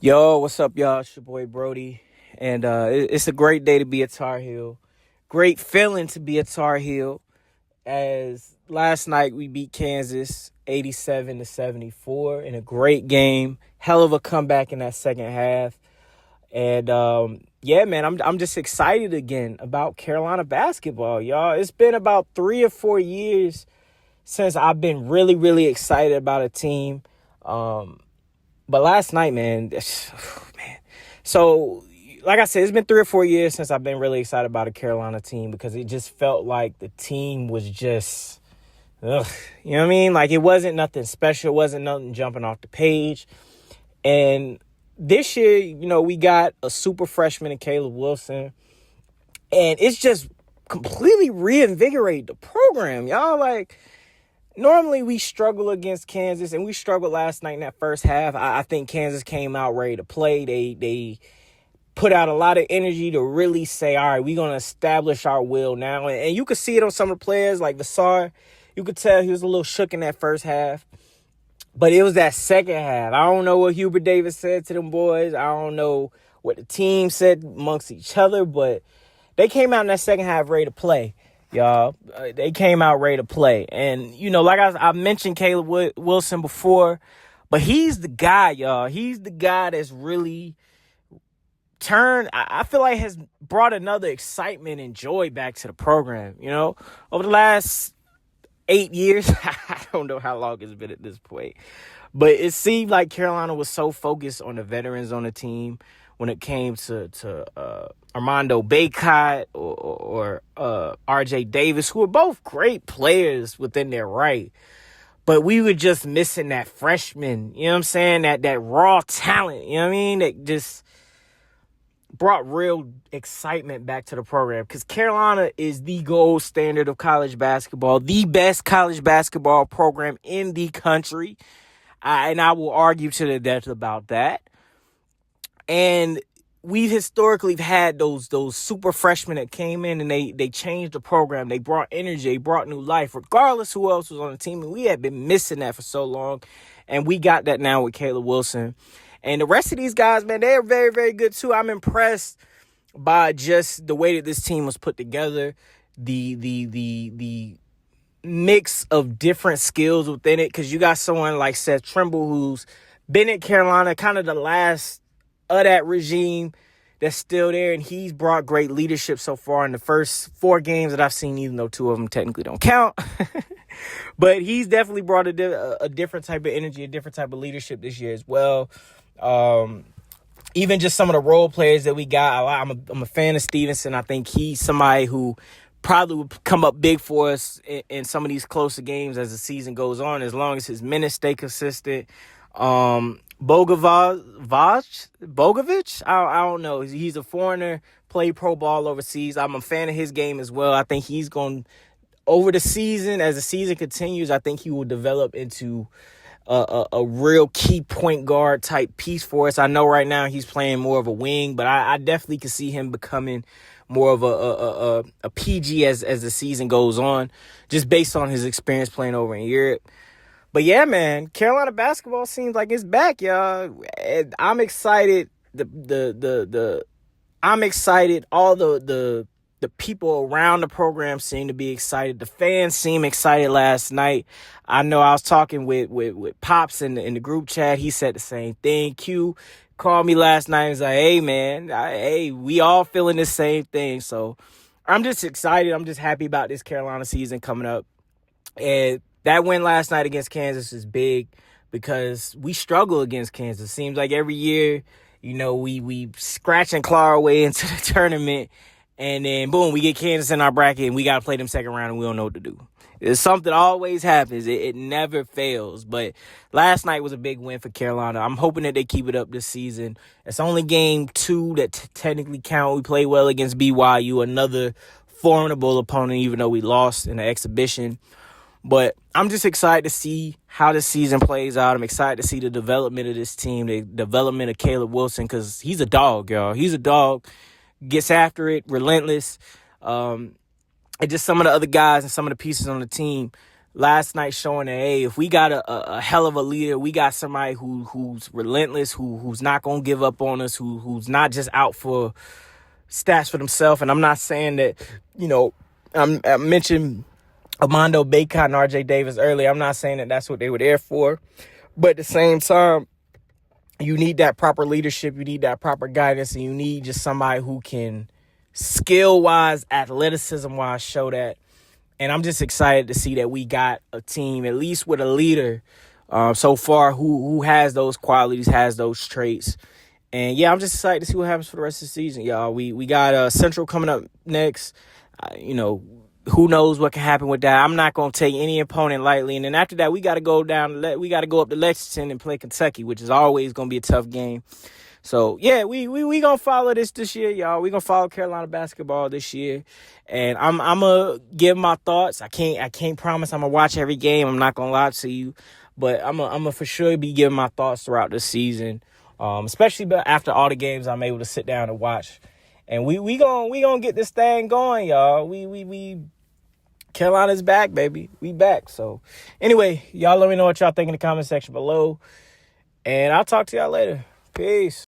Yo, what's up, y'all? It's your boy Brody, and it's a great day to be a Tar Heel. Great feeling to be a Tar Heel. As last night we beat Kansas 87-74 in a great game. Hell of a comeback in that second half, and yeah, man, I'm just excited again about Carolina basketball, y'all. It's been about 3 or 4 years since I've been really excited about a team. But last night, man, man. So, like I said, it's been 3 or 4 years since I've been really excited about a Carolina team because it just felt like the team was just, ugh, you know what I mean? Like, it wasn't nothing special. It wasn't nothing jumping off the page. And this year, we got a super freshman in Caleb Wilson. And it's just completely reinvigorated the program, y'all. Like, normally we struggle against Kansas, and we struggled last night in that first half. I think Kansas came out ready to play. They put out a lot of energy to really say, all right, we're going to establish our will now. And you could see it on some of the players, like Vassar. You could tell he was a little shook in that first half. But it was that second half. I don't know what Hubert Davis said to them boys. I don't know what the team said amongst each other, but they came out in that second half ready to play. Y'all, they came out ready to play. And, like I mentioned Caleb Wilson before, but he's the guy, y'all. He's the guy that's really I feel like has brought another excitement and joy back to the program, Over the last 8 years, I don't know how long it's been at this point, but it seemed like Carolina was so focused on the veterans on the team when it came to Armando Bacot or RJ Davis, who were both great players within their right. But we were just missing that freshman, you know what I'm saying? That raw talent, you know what I mean? That just brought real excitement back to the program because Carolina is the gold standard of college basketball, the best college basketball program in the country. And I will argue to the death about that. And we've historically had those super freshmen that came in and they changed the program. They brought energy. They brought new life, regardless who else was on the team. And we had been missing that for so long. And we got that now with Caleb Wilson. And the rest of these guys, man, they're very good too. I'm impressed by just the way that this team was put together, the mix of different skills within it. Because you got someone like Seth Trimble, who's been at Carolina, kind of the last of that regime that's still there, and he's brought great leadership so far in the first 4 games that I've seen, even though 2 of them technically don't count. But he's definitely brought a different type of energy, a different type of leadership this year as well. Even just some of the role players that we got, I'm a fan of Stevenson. I think he's somebody who probably would come up big for us in some of these closer games as the season goes on, as long as his minutes stay consistent. Bogovic, I don't know. He's a foreigner, played pro ball overseas. I'm a fan of his game as well. I think he's going, over the season, as the season continues, I think he will develop into a real key point guard type piece for us. I know right now he's playing more of a wing, but I definitely could see him becoming more of a PG as the season goes on, just based on his experience playing over in Europe. But yeah, man, Carolina basketball seems like it's back, y'all. And I'm excited. I'm excited. All the people around the program seem to be excited. The fans seem excited last night. I know I was talking with Pops in the group chat. He said the same thing. Q called me last night and was like, hey, man, we all feeling the same thing. So I'm just excited. I'm just happy about this Carolina season coming up. And that win last night against Kansas is big because we struggle against Kansas. Seems like every year, we scratch and claw our way into the tournament. And then, boom, we get Kansas in our bracket, and we got to play them second round, and we don't know what to do. It's something that always happens. It never fails. But last night was a big win for Carolina. I'm hoping that they keep it up this season. It's only game 2 that technically count. We played well against BYU, another formidable opponent, even though we lost in the exhibition. But I'm just excited to see how this season plays out. I'm excited to see the development of this team, the development of Caleb Wilson, because he's a dog, y'all. He's a dog. Gets after it, relentless. And just some of the other guys and some of the pieces on the team, last night showing that, hey, if we got a hell of a leader, we got somebody who's relentless, who's not gonna give up on us, who's not just out for stats for themselves. And I'm not saying that, I mentioned Armando Bacot and RJ Davis earlier. I'm not saying that that's what they were there for, but at the same time, you need that proper leadership, you need that proper guidance, and you need just somebody who can skill-wise, athleticism-wise show that. And I'm just excited to see that we got a team, at least with a leader so far, who has those qualities, has those traits. And, yeah, I'm just excited to see what happens for the rest of the season, y'all. We got Central coming up next. Who knows what can happen with that. I'm not going to take any opponent lightly. And then after that, we got to go up to Lexington and play Kentucky, which is always going to be a tough game. So, yeah, we going to follow this year, y'all. We going to follow Carolina basketball this year. And I'm going to give my thoughts. I can't promise I'm going to watch every game. I'm not going to lie to you. But I'm going to for sure be giving my thoughts throughout the season, especially after all the games I'm able to sit down and watch. And we gonna get this thing going, y'all. We Carolina's back, baby. We back. So, anyway, y'all let me know what y'all think in the comment section below. And I'll talk to y'all later. Peace.